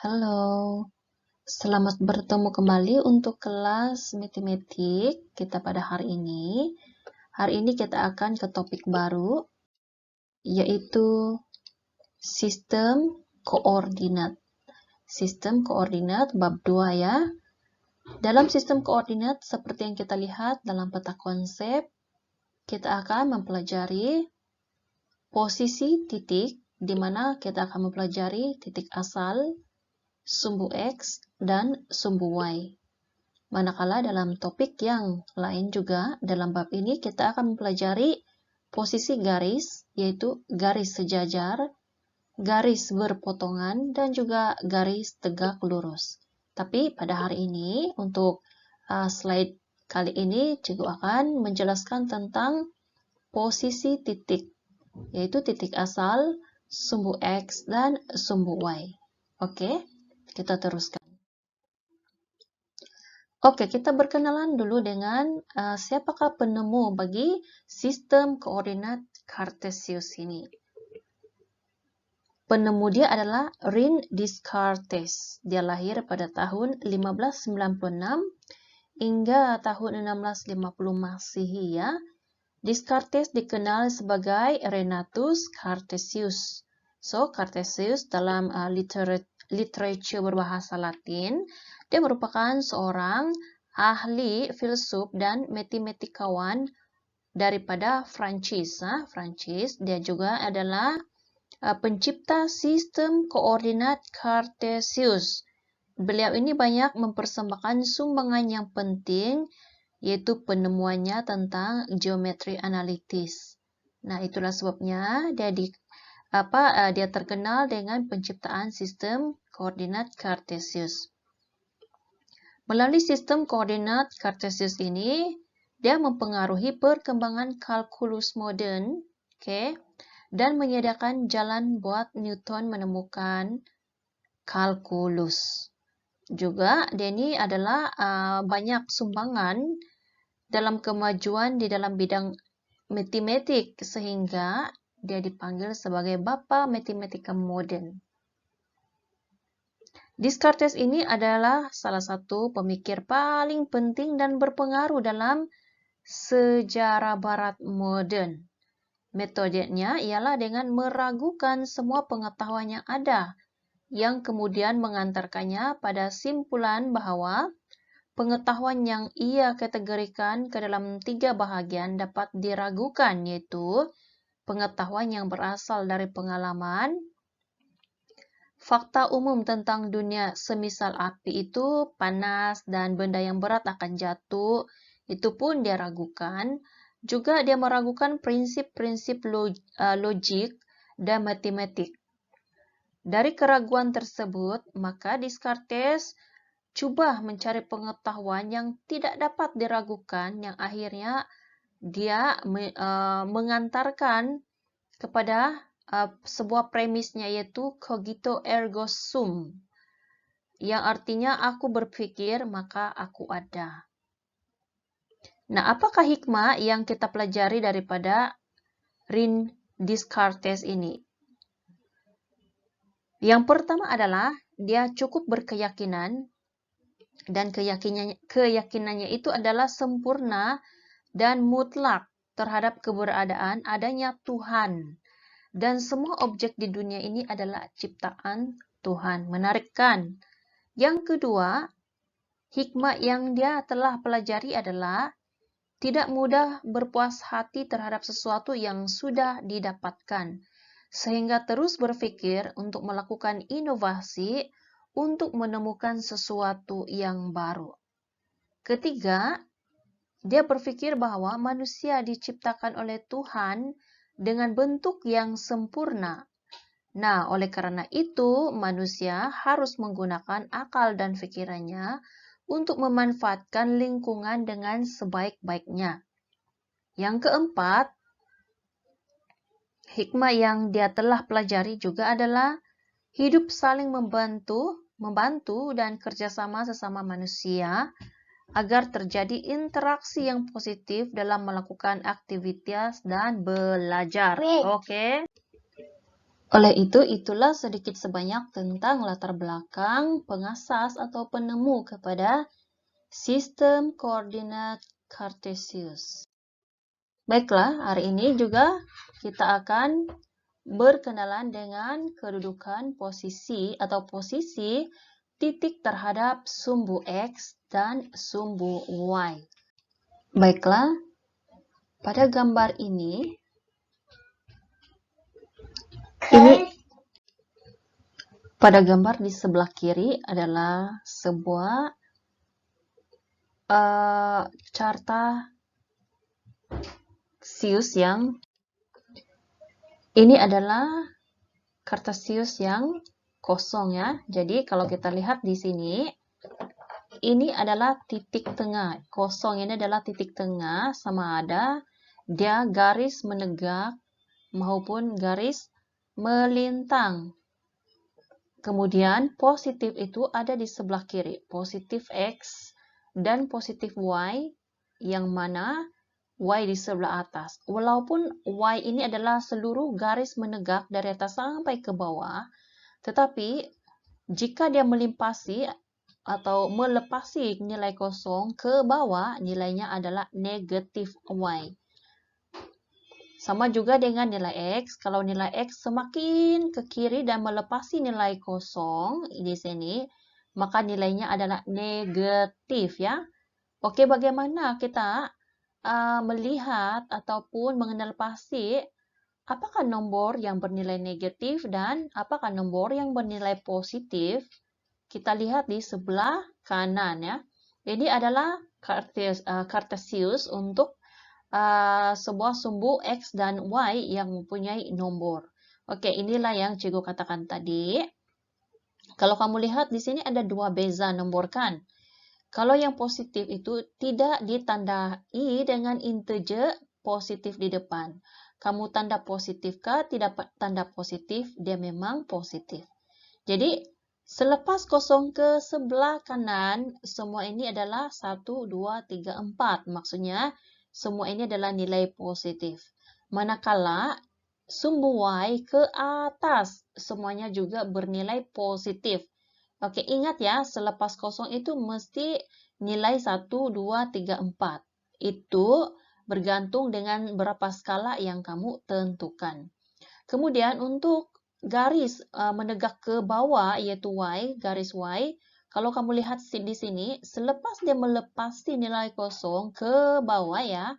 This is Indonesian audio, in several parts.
Halo, selamat bertemu kembali untuk kelas matematik kita pada hari ini. Hari ini kita akan ke topik baru, yaitu sistem koordinat. Sistem koordinat bab 2 ya. Dalam sistem koordinat, seperti yang kita lihat dalam peta konsep, kita akan mempelajari posisi titik, di mana kita akan mempelajari titik asal, sumbu X, dan sumbu Y. Manakala dalam topik yang lain juga, dalam bab ini kita akan mempelajari posisi garis, yaitu garis sejajar, garis berpotongan, dan juga garis tegak lurus. Tapi pada hari ini, untuk slide kali ini, Cikgu akan menjelaskan tentang posisi titik, yaitu titik asal, sumbu X, dan sumbu Y. Oke? Kita teruskan. Oke, kita berkenalan dulu dengan siapakah penemu bagi sistem koordinat Cartesius ini. Penemu dia adalah René Descartes. Dia lahir pada tahun 1596 hingga tahun 1650 Masehi ya. Descartes dikenal sebagai Renatus Cartesius. So, Cartesius dalam literatur berbahasa Latin, dia merupakan seorang ahli filsuf dan matematikawan daripada Prancis. Prancis, dia juga adalah pencipta sistem koordinat Cartesius. Beliau ini banyak mempersembahkan sumbangan yang penting, yaitu penemuannya tentang geometri analitis. Nah, itulah sebabnya dia terkenal dengan penciptaan sistem koordinat Cartesius. Melalui sistem koordinat Cartesius ini, dia mempengaruhi perkembangan kalkulus modern, dan menyediakan jalan buat Newton menemukan kalkulus. Juga, dia ini adalah banyak sumbangan dalam kemajuan di dalam bidang matematik, sehingga dia dipanggil sebagai Bapa Matematika Modern. Descartes ini adalah salah satu pemikir paling penting dan berpengaruh dalam sejarah barat modern. Metodenya ialah dengan meragukan semua pengetahuan yang ada, yang kemudian mengantarkannya pada simpulan bahwa pengetahuan yang ia kategorikan ke dalam 3 bahagian dapat diragukan, yaitu pengetahuan yang berasal dari pengalaman, fakta umum tentang dunia semisal api itu panas dan benda yang berat akan jatuh, itu pun dia ragukan. Juga dia meragukan prinsip-prinsip logik dan matematik. Dari keraguan tersebut, maka Descartes coba mencari pengetahuan yang tidak dapat diragukan, yang akhirnya dia mengantarkan kepada sebuah premisnya, yaitu cogito ergo sum, yang artinya aku berpikir maka aku ada. Nah, apakah hikmah yang kita pelajari daripada René Descartes ini? Yang pertama adalah dia cukup berkeyakinan, dan keyakinannya itu adalah sempurna dan mutlak terhadap keberadaan adanya Tuhan. Dan semua objek di dunia ini adalah ciptaan Tuhan. Menarik kan? Yang kedua, hikmah yang dia telah pelajari adalah tidak mudah berpuas hati terhadap sesuatu yang sudah didapatkan, sehingga terus berpikir untuk melakukan inovasi untuk menemukan sesuatu yang baru. Ketiga, dia berpikir bahwa manusia diciptakan oleh Tuhan dengan bentuk yang sempurna. Nah, oleh karena itu, manusia harus menggunakan akal dan pikirannya untuk memanfaatkan lingkungan dengan sebaik-baiknya. Yang keempat, hikmah yang dia telah pelajari juga adalah hidup saling membantu dan kerjasama sesama manusia agar terjadi interaksi yang positif dalam melakukan aktivitas dan belajar. Oke. Oleh itu, itulah sedikit sebanyak tentang latar belakang pengasas atau penemu kepada sistem koordinat Cartesius. Baiklah, hari ini juga kita akan berkenalan dengan kedudukan posisi atau posisi titik terhadap sumbu X dan sumbu Y. Baiklah, pada gambar ini pada gambar di sebelah kiri adalah sebuah Cartesius yang ini adalah Cartesius yang kosong ya. Jadi kalau kita lihat di sini, ini adalah titik tengah. Kosong ini adalah titik tengah, sama ada dia garis menegak maupun garis melintang. Kemudian positif itu ada di sebelah kiri, positif X dan positif Y, yang mana Y di sebelah atas. Walaupun Y ini adalah seluruh garis menegak dari atas sampai ke bawah, tetapi jika dia melimpasi atau melepasi nilai kosong ke bawah, nilainya adalah negatif Y. Sama juga dengan nilai X, kalau nilai X semakin ke kiri dan melepasi nilai kosong di sini, maka nilainya adalah negatif ya. Oke, bagaimana kita melihat ataupun mengenal pasti apakah nomor yang bernilai negatif dan apakah nomor yang bernilai positif? Kita lihat di sebelah kanan ya. Ini adalah Cartesius untuk sebuah sumbu X dan Y yang mempunyai nomor. Oke, inilah yang cikgu katakan tadi. Kalau kamu lihat di sini ada dua beza nomor kan. Kalau yang positif itu tidak ditandai dengan integer positif di depan. Kamu tanda positif kah? Tidak tanda positif, dia memang positif. Jadi, selepas kosong ke sebelah kanan, semua ini adalah 1, 2, 3, 4. Maksudnya, semua ini adalah nilai positif. Manakala sumbu Y ke atas, semuanya juga bernilai positif. Oke, ingat ya, selepas kosong itu mesti nilai 1, 2, 3, 4. Itu bergantung dengan berapa skala yang kamu tentukan. Kemudian untuk garis menegak ke bawah, yaitu Y, garis Y, kalau kamu lihat di sini, selepas dia melepasi nilai kosong ke bawah ya,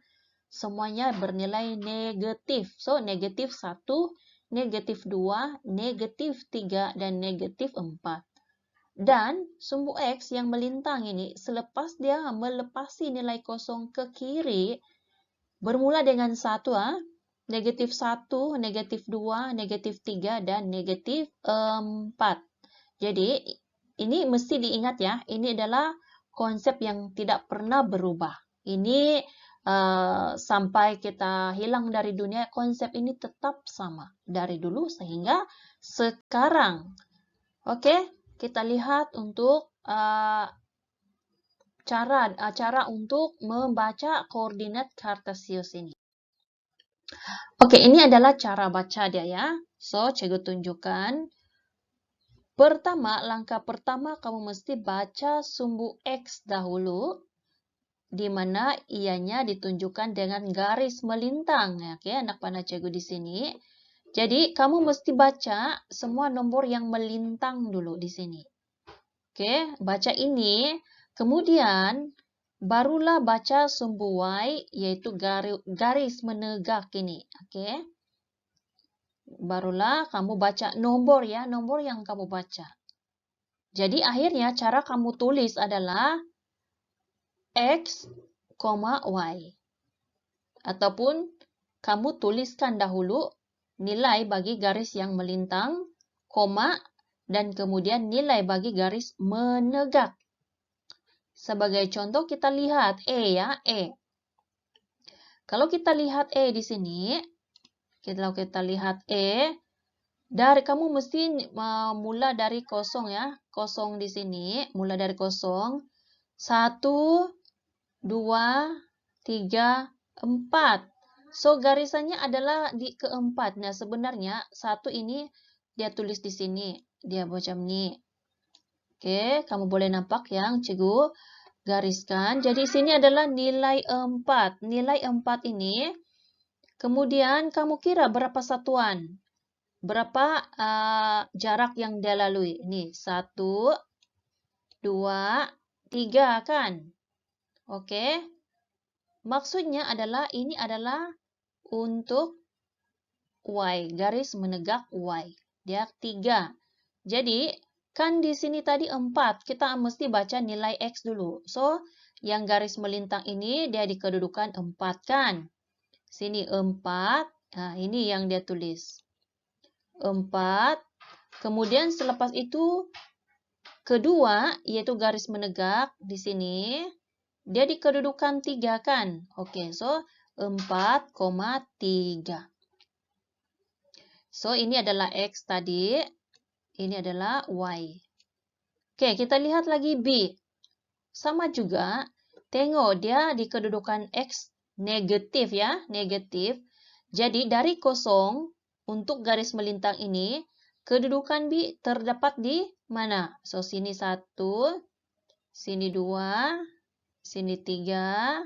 semuanya bernilai negatif. So, negatif 1, negatif 2, negatif 3, dan negatif 4. Dan sumbu X yang melintang ini, selepas dia melepasi nilai kosong ke kiri, bermula dengan 1, negatif 1, negatif 2, negatif 3, dan negatif 4. Jadi, ini mesti diingat ya, ini adalah konsep yang tidak pernah berubah. Ini sampai kita hilang dari dunia, konsep ini tetap sama dari dulu sehingga sekarang. Oke, kita lihat untuk cara untuk membaca koordinat Cartesius ini. Oke, ini adalah cara baca dia ya. So, cikgu tunjukkan. Pertama, langkah pertama kamu mesti baca sumbu X dahulu, di mana ianya ditunjukkan dengan garis melintang. Oke, anak panah cikgu di sini. Jadi, kamu mesti baca semua nomor yang melintang dulu di sini. Oke, baca ini. Kemudian, barulah baca sumbu Y, yaitu garis menegak ini. Oke. Barulah kamu baca nomor ya, nomor yang kamu baca. Jadi akhirnya cara kamu tulis adalah X, Y. Ataupun kamu tuliskan dahulu nilai bagi garis yang melintang, koma, dan kemudian nilai bagi garis menegak. Sebagai contoh kita lihat E ya, E. Kalau kita lihat E di sini, kalau kita lihat E, kamu mesti mula dari kosong ya. Kosong di sini, mula dari kosong. 1, 2, 3, 4. So, garisannya adalah di keempat. Nah, sebenarnya 1 ini dia tulis di sini. Dia macam ni. Oke, kamu boleh nampak yang cikgu gariskan. Jadi sini adalah nilai 4. Nilai 4 ini, kemudian kamu kira berapa satuan? Berapa jarak yang dia lalui? Ini 1, 2, 3 kan? Oke. Maksudnya adalah ini adalah untuk Y, garis menegak Y. Dia 3. Jadi, kan di sini tadi 4. Kita mesti baca nilai X dulu. So, yang garis melintang ini dia di kedudukan 4 kan? Sini 4. Nah, ini yang dia tulis. 4. Kemudian selepas itu, kedua, yaitu garis menegak di sini. Dia di kedudukan 3 kan? Oke, so 4,3. So, ini adalah X tadi. Ini adalah Y. Oke, kita lihat lagi B. Sama juga. Tengok, dia di kedudukan X negatif ya. Negatif. Jadi, dari 0 untuk garis melintang ini, kedudukan B terdapat di mana? So, sini 1, sini 2, sini 3,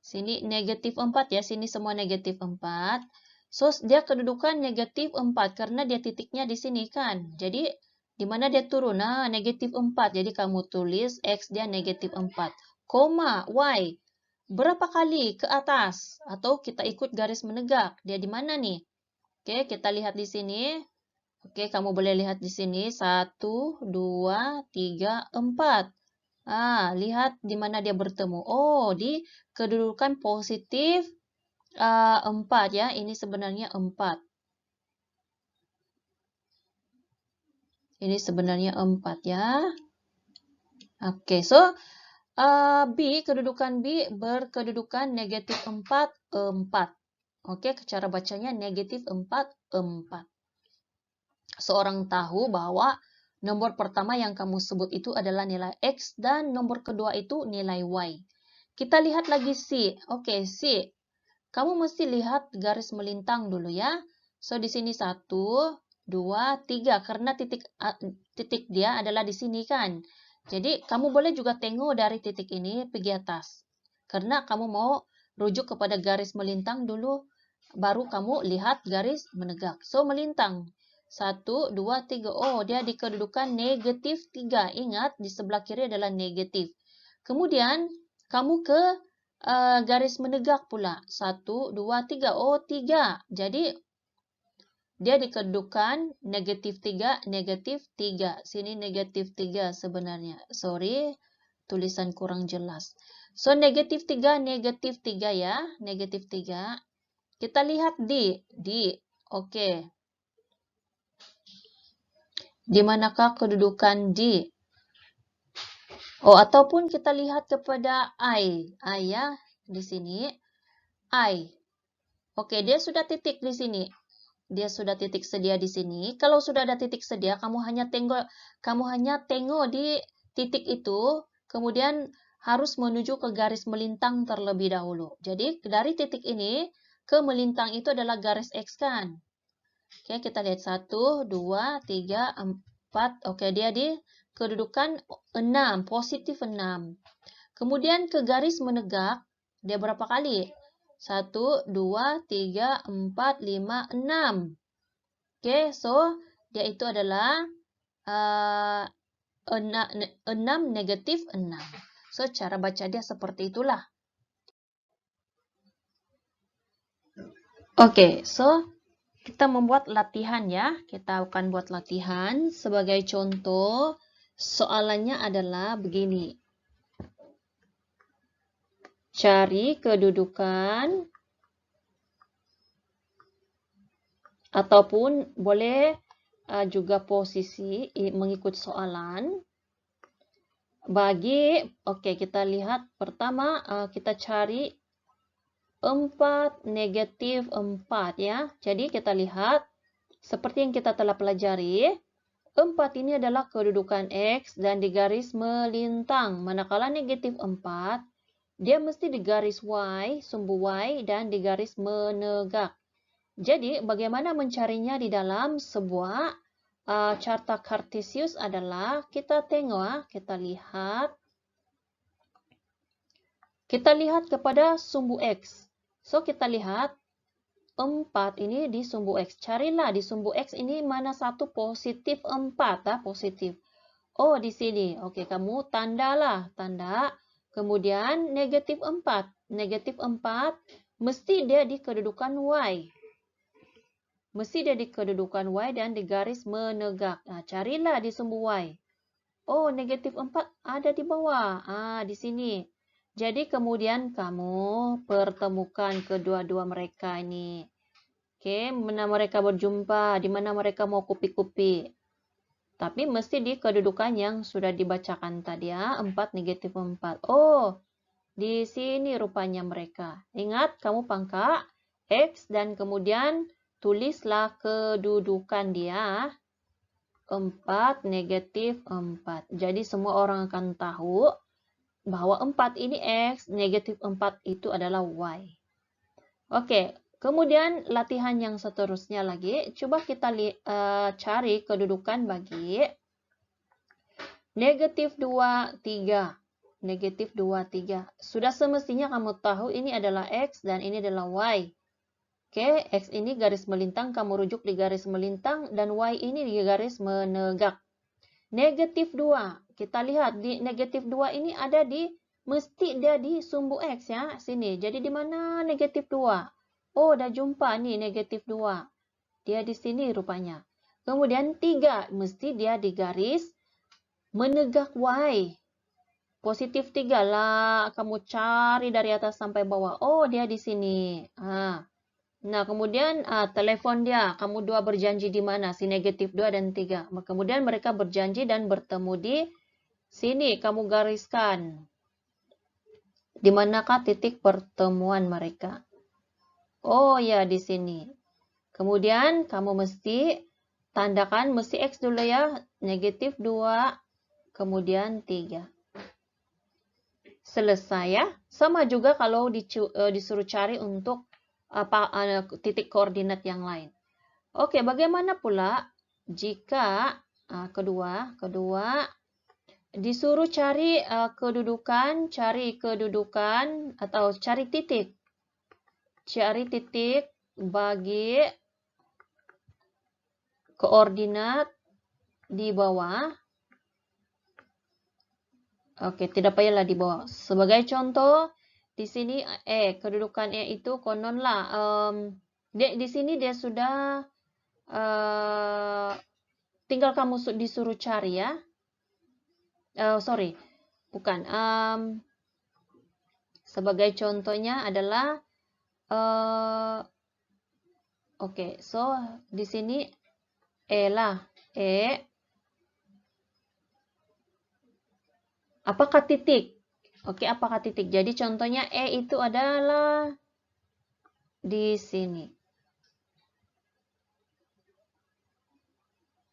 sini negatif 4 ya. Sini semua negatif 4. So, dia kedudukan negatif 4 karena dia titiknya di sini kan. Jadi, di mana dia turun? Nah, negatif 4. Jadi, kamu tulis X dia negatif 4. Koma, Y. Berapa kali ke atas? Atau kita ikut garis menegak. Dia di mana nih? Oke, kita lihat di sini. Oke, kamu boleh lihat di sini. 1, 2, 3, 4. Lihat di mana dia bertemu. Oh, di kedudukan positif 4 ya, ini sebenarnya 4. Ini sebenarnya 4 ya. Oke, so B, kedudukan B berkedudukan negatif 4, 4. Oke, cara bacanya negatif 4, 4. Seorang tahu bahwa nomor pertama yang kamu sebut itu adalah nilai X dan nomor kedua itu nilai Y. Kita lihat lagi C. Oke, C. Kamu mesti lihat garis melintang dulu ya. So, di sini 1, 2, 3. Karena titik dia adalah di sini kan. Jadi, kamu boleh juga tengok dari titik ini pergi atas. Karena kamu mau rujuk kepada garis melintang dulu. Baru kamu lihat garis menegak. So, melintang. 1, 2, 3. Oh, dia di kedudukan negatif 3. Ingat, di sebelah kiri adalah negatif. Kemudian, kamu ke garis menegak pula. 1, 2, 3. Oh, 3. Jadi, dia di kedudukan negatif 3, negatif 3. Sini negatif 3 sebenarnya. Sorry, tulisan kurang jelas. So, negatif 3, negatif 3 ya. Negatif 3. Kita lihat D. Oke. Di manakah kedudukan D? Oh, ataupun kita lihat kepada I. I ya, di sini. I. Oke, dia sudah titik di sini. Dia sudah titik sedia di sini. Kalau sudah ada titik sedia, kamu hanya tengok di titik itu, kemudian harus menuju ke garis melintang terlebih dahulu. Jadi, dari titik ini ke melintang itu adalah garis X kan? Oke, kita lihat 1, 2, 3, 4. Oke, dia di kedudukan 6, positif 6. Kemudian ke garis menegak, dia berapa kali? 1, 2, 3, 4, 5, 6. Oke, so dia itu adalah 6 negatif 6. So, cara baca dia seperti itulah. Oke, so kita membuat latihan ya. Kita akan buat latihan. Sebagai contoh, soalannya adalah begini. Cari kedudukan ataupun boleh juga posisi mengikut soalan. Oke, kita lihat pertama kita cari 4 negatif 4 ya. Jadi kita lihat seperti yang kita telah pelajari, 4 ini adalah kedudukan X dan di garis melintang. Manakala negatif 4, dia mesti di garis Y, sumbu Y, dan di garis menegak. Jadi, bagaimana mencarinya di dalam sebuah carta Cartesius adalah, kita tengok, kita lihat kepada sumbu X. So, kita lihat 4 ini di sumbu X. Carilah di sumbu X ini mana satu positif 4. Positif. Oh, di sini. Oke, kamu tandalah. Tanda. Kemudian negatif 4. Negatif 4 mesti dia di kedudukan Y. Mesti dia di kedudukan Y dan di garis menegak. Nah, carilah di sumbu Y. Oh, negatif 4 ada di bawah. Di sini. Jadi kemudian kamu pertemukan kedua-dua mereka ini. Oke, mana mereka berjumpa, di mana mereka mau kupi-kupi. Tapi mesti di kedudukan yang sudah dibacakan tadi ya, 4 negatif 4. Oh, di sini rupanya mereka. Ingat, kamu pangkat X dan kemudian tulislah kedudukan dia. 4 negatif 4. Jadi semua orang akan tahu bahwa 4 ini X, negatif 4 itu adalah Y. Oke, kemudian latihan yang seterusnya lagi. Coba kita cari kedudukan bagi negatif 2, 3. Negatif 2, 3. Sudah semestinya kamu tahu ini adalah X dan ini adalah Y. Oke, X ini garis melintang, kamu rujuk di garis melintang, dan Y ini di garis menegak. Negatif 2. Kita lihat di negatif 2 ini ada mesti dia di sumbu X ya, sini. Jadi di mana negatif 2? Oh, udah jumpa nih negatif 2. Dia di sini rupanya. Kemudian 3, mesti dia di garis menegak Y. Positif 3 lah, kamu cari dari atas sampai bawah. Oh, dia di sini. Nah, kemudian telepon dia. Kamu dua berjanji di mana? Si negatif 2 dan 3. Kemudian mereka berjanji dan bertemu di sini. Kamu gariskan. Di manakah titik pertemuan mereka? Oh ya, di sini. Kemudian kamu mesti tandakan, mesti X dulu ya. Negatif 2, kemudian 3. Selesai ya. Sama juga kalau disuruh cari untuk titik koordinat yang lain. Oke, bagaimana pula jika kedua disuruh cari kedudukan atau cari titik. Cari titik bagi koordinat di bawah. Oke, tidak payahlah di bawah. Sebagai contoh, di sini kedudukan E itu kononlah di sini dia sudah tinggal kamu disuruh cari ya. Sorry, bukan. Sebagai contohnya adalah oke, so di sini E lah. E. Apakah titik? Oke, apakah titik? Jadi contohnya E itu adalah di sini.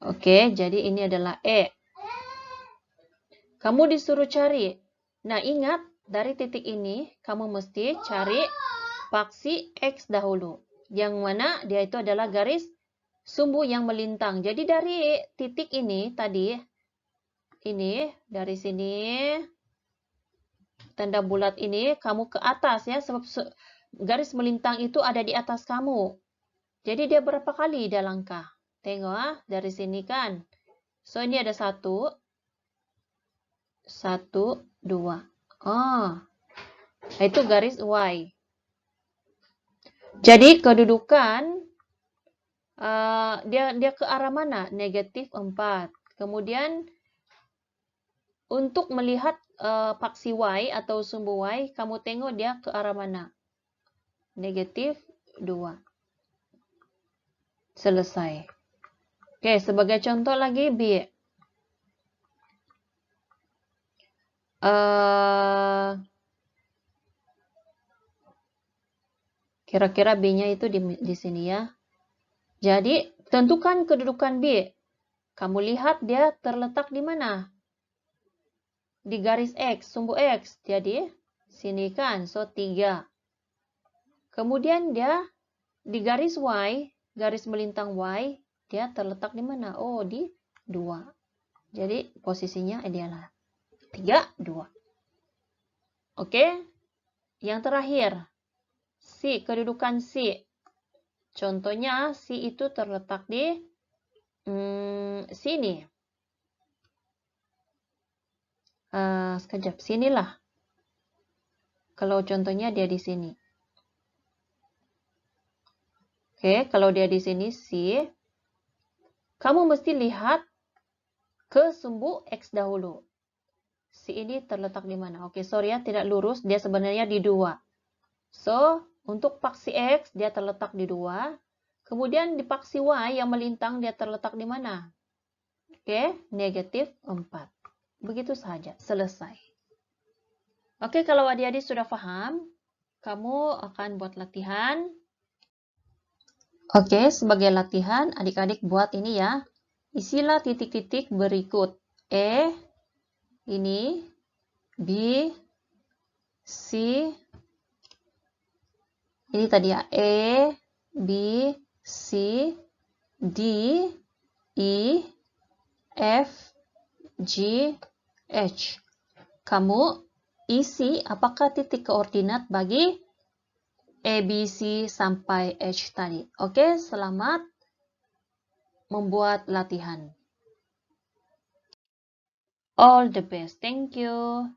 Oke, jadi ini adalah E. Kamu disuruh cari. Nah, ingat, dari titik ini, kamu mesti cari paksi X dahulu. Yang mana dia itu adalah garis sumbu yang melintang. Jadi dari titik ini tadi, ini, dari sini, tanda bulat ini, kamu ke atas ya. Sebab garis melintang itu ada di atas kamu. Jadi dia berapa kali dia langkah? Tengok dari sini kan. So, ini ada 1, 2. Itu garis Y. Jadi kedudukan dia ke arah mana? Negatif 4. Kemudian untuk melihat paksi Y atau sumbu Y, kamu tengok dia ke arah mana? Negatif 2. Selesai. Oke, sebagai contoh lagi B. Kira-kira B-nya itu di sini ya. Jadi, tentukan kedudukan B. Kamu lihat dia terletak di mana? Di garis X, sumbu X. Jadi, sini kan, so 3. Kemudian dia di garis Y, garis melintang Y, dia terletak di mana? Oh, di 2. Jadi posisinya ideal 3, 2. Oke, yang terakhir, C, kedudukan C. Contohnya, C itu terletak di sini. Sekejap, sinilah. Kalau contohnya dia di sini. Oke, kalau dia di sini C, kamu mesti lihat ke sumbu X dahulu. C ini terletak di mana? Oke, sorry ya, tidak lurus. Dia sebenarnya di 2. So, untuk paksi X, dia terletak di 2. Kemudian di paksi Y yang melintang, dia terletak di mana? Oke, negatif 4. Begitu saja, selesai. Oke, kalau adik-adik sudah paham, kamu akan buat latihan. Oke, sebagai latihan, adik-adik buat ini ya. Isilah titik-titik berikut. E, ini, B, C, ini tadi ya, E, B, C, D, E, F, G, H. Kamu isi apakah titik koordinat bagi A, B, C sampai H tadi. Oke, selamat membuat latihan. All the best. Thank you.